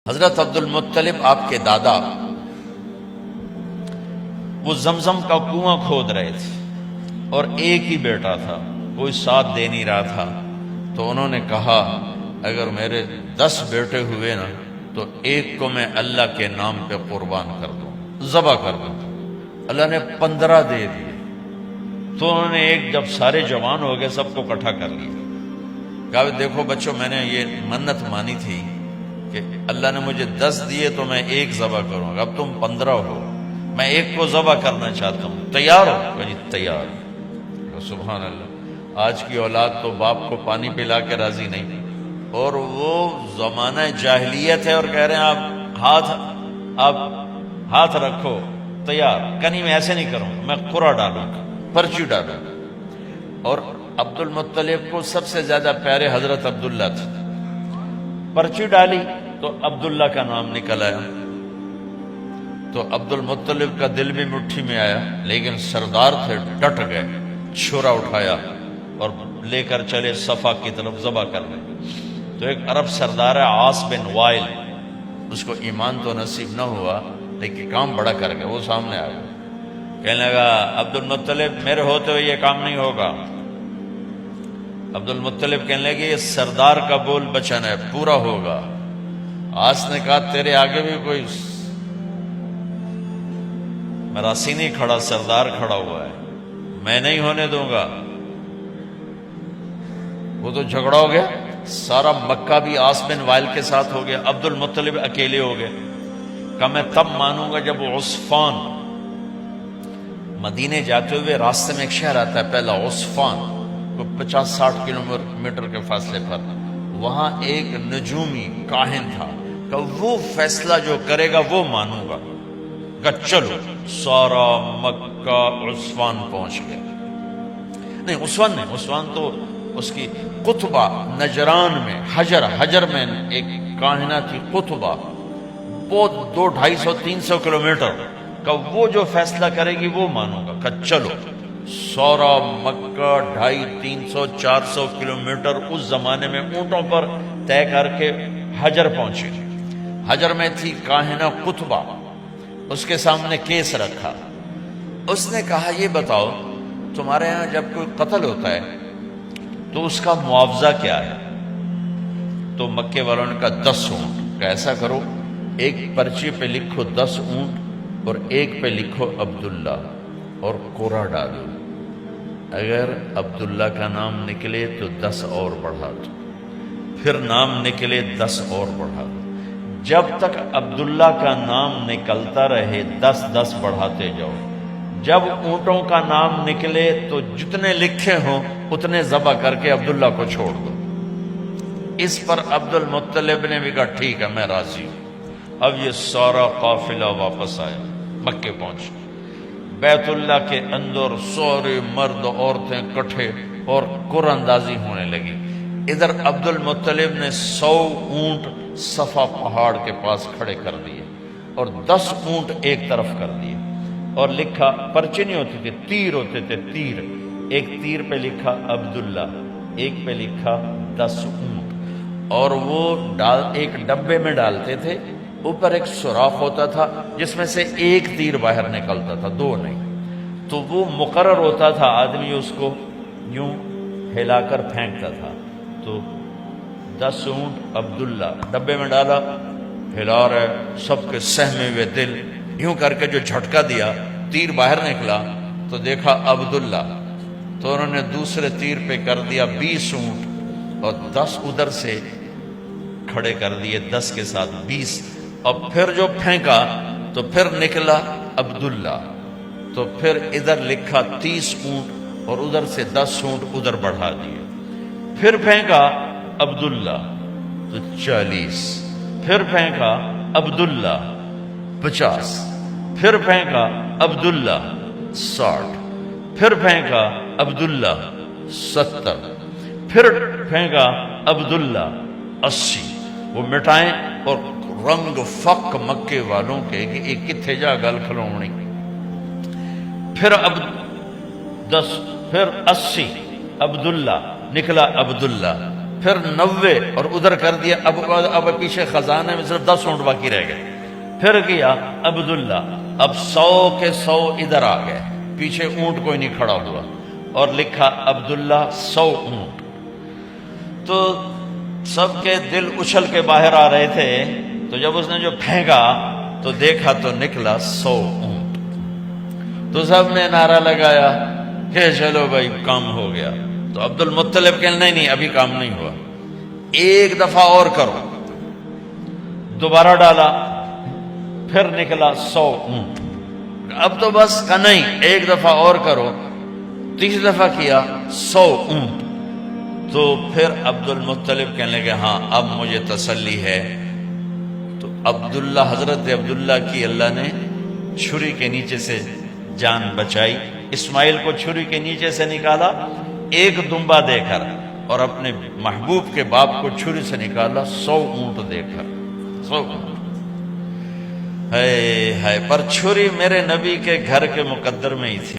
حضرت عبد المطلب آپ کے دادا وہ زمزم کا کنواں کھود رہے تھے اور ایک ہی بیٹا تھا، کوئی ساتھ دے نہیں رہا تھا، تو انہوں نے کہا اگر میرے 10 بیٹے ہوئے نا تو ایک کو میں اللہ کے نام پہ قربان کر دوں، ذبح کر دوں۔ اللہ نے 15 دے دیے، تو انہوں نے ایک جب سارے جوان ہو گئے سب کو اکٹھا کر لیا، کہا دیکھو بچوں میں نے یہ منت مانی تھی کہ اللہ نے مجھے 10 دیے تو میں ایک ذبح کروں گا، اب تم 15 ہو، میں ایک کو ذبح کرنا چاہتا ہوں، تیار ہو؟ کہ جی تیار۔ سبحان اللہ، آج کی اولاد تو باپ کو پانی پلا کے راضی نہیں، اور وہ زمانہ جاہلیت ہے اور کہہ رہے ہیں آپ ہاتھ رکھو، تیار۔ کہ نہیں میں ایسے نہیں کروں گا، میں قرعہ ڈالوں گا، پرچی ڈالوں گا۔ اور عبد المطلب کو سب سے زیادہ پیارے حضرت عبداللہ تھے، پرچی ڈالی تو عبداللہ کا نام نکل آیا، تو عبد المطلب کا دل بھی مٹھی میں آیا، لیکن سردار تھے، ڈٹ گئے، چھرا اٹھایا اور لے کر چلے صفا کی طرف ذبح کرنے۔ تو ایک عرب سردار ہے عاص بن وائل، اس کو ایمان تو نصیب نہ ہوا لیکن کام بڑا کر گیا، وہ سامنے آ گیا، کہنے لگا عبد المطلب میرے ہوتے ہوئے یہ کام نہیں ہوگا۔ عبد المطلب کہنے لگے یہ سردار کا بول بچن ہے، پورا ہوگا۔ عاص نے کہا تیرے آگے بھی کوئی مراسی نہیں کھڑا، سردار کھڑا ہوا ہے، میں نہیں ہونے دوں گا۔ وہ تو جھگڑا ہو گیا، سارا مکہ بھی عاص بن وائل کے ساتھ ہو گیا، عبد المطلب اکیلے ہو گئے۔ کہا میں تب مانوں گا جب وہ عصفان، مدینے جاتے ہوئے راستے میں ایک شہر آتا ہے پہلا عصفان، کو 50-60 کلومیٹر کے فاصلے پر، وہاں ایک نجومی کاہن تھا کہ وہ فیصلہ جو کرے گا وہ مانوں گا۔ کہ چلو سارا مکہ عصفان پہنچ گیا، نہیں عصفان تو اس کی قطبہ نجران میں، حجر میں ایک کاہنہ تھی قطبہ، بہت 200-250-300 کلومیٹر کا، وہ جو فیصلہ کرے گی وہ مانوں گا۔ کہ چلو سورا مکہ 250-300-400 کلومیٹر اس زمانے میں اونٹوں پر طے کر کے حجر پہنچے۔ حجر میں تھی کاہنہ قطبہ، اس کے سامنے کیس رکھا، اس نے کہا یہ بتاؤ تمہارے ہاں جب کوئی قتل ہوتا ہے تو اس کا معاوضہ کیا ہے؟ تو مکے والوں نے کہا 10 اونٹ۔ کہ ایسا کرو ایک پرچی پہ لکھو 10 اونٹ اور ایک پہ لکھو عبداللہ اور قرعہ ڈالو، اگر عبداللہ کا نام نکلے تو 10 اور بڑھا دو، پھر نام نکلے 10 اور بڑھا دو، جب تک عبداللہ کا نام نکلتا رہے 10 بڑھاتے جاؤ۔ جب اونٹوں کا نام نکلے تو جتنے لکھے ہوں اتنے ذبح کر کے عبداللہ کو چھوڑ دو۔ اس پر عبد المطلب نے بھی کہا ٹھیک ہے میں راضی ہوں۔ اب یہ سارا قافلہ واپس آیا، مکے پہنچ، بیت اللہ کے اندر سارے مرد عورتیں کٹھے اور قرعہ اندازی ہونے لگی۔ ادھر عبد المطلب نے 100 اونٹ صفا پہاڑ کے پاس کھڑے کر دیے اور 10 اونٹ ایک طرف کر دیے، اور لکھا، پرچے نہیں ہوتے تھے، تیر ہوتے تھے، تیر، ایک تیر پہ لکھا عبداللہ، ایک پہ لکھا 10 اونٹ، اور وہ ایک ڈبے میں ڈالتے تھے، اوپر ایک سوراخ ہوتا تھا جس میں سے ایک تیر باہر نکلتا تھا، 2 نہیں، تو وہ مقرر ہوتا تھا، آدمی اس کو یوں ہلا کر پھینکتا تھا، تو 10 اونٹ عبداللہ ڈبے میں ڈالا، ہلا رہے، سب کے سہمے ہوئے دل، یوں کر کے جو جھٹکا دیا تیر باہر نکلا تو دیکھا عبداللہ، تو انہوں نے دوسرے تیر پہ کر دیا 20 اونٹ اور 10 ادھر سے کھڑے کر دیے، 10 کے ساتھ 20، اور پھر جو پھینکا تو پھر نکلا عبداللہ، تو پھر ادھر لکھا 30 اونٹ اور ادھر سے 10 اونٹ ادھر بڑھا دیے، پھر پھینکا عبداللہ تو 40، پھر پھینکا عبداللہ 50، پھر پھینکا عبداللہ 60، پھر پھینکا عبداللہ 70، پھر پھینکا عبداللہ 80۔ وہ مٹائیں اور رنگ فق مکے والوں کے کہ ایک کتھے جا گل کھلونی، پھر 10، پھر 80 عبداللہ، نکلا عبداللہ پھر 90 اور ادھر کر دیا، اب پیچھے خزانے میں صرف 10 اونٹ باقی رہ گئے، پھر کیا عبداللہ، اب 100 کے 100 ادھر آ گئے، پیچھے اونٹ کوئی نہیں کھڑا ہوا، اور لکھا عبداللہ 100 اونٹ۔ تو سب کے دل اچھل کے باہر آ رہے تھے، تو جب اس نے جو پھینکا تو دیکھا تو نکلا 100 اونٹ۔ تو سب نے نعرہ لگایا کہ چلو بھائی کام ہو گیا۔ تو عبد المطلب کہ نہیں ابھی کام نہیں ہوا، ایک دفعہ اور کرو۔ دوبارہ ڈالا، پھر نکلا 100 اونٹ۔ اب تو بس کا نہیں، ایک دفعہ اور کرو۔ تیسری دفعہ کیا 100 اونٹ۔ تو پھر عبد المطلب کہنے لگے ہاں اب مجھے تسلی ہے۔ تو عبداللہ، حضرت عبداللہ کی اللہ نے چھری کے نیچے سے جان بچائی، اسماعیل کو چھری کے نیچے سے نکالا ایک دمبا دے کر، اور اپنے محبوب کے باپ کو چھری سے نکالا 100 اونٹ دے کر، 100 اونٹ۔ ہے پر چھری میرے نبی کے گھر کے مقدر میں ہی تھی۔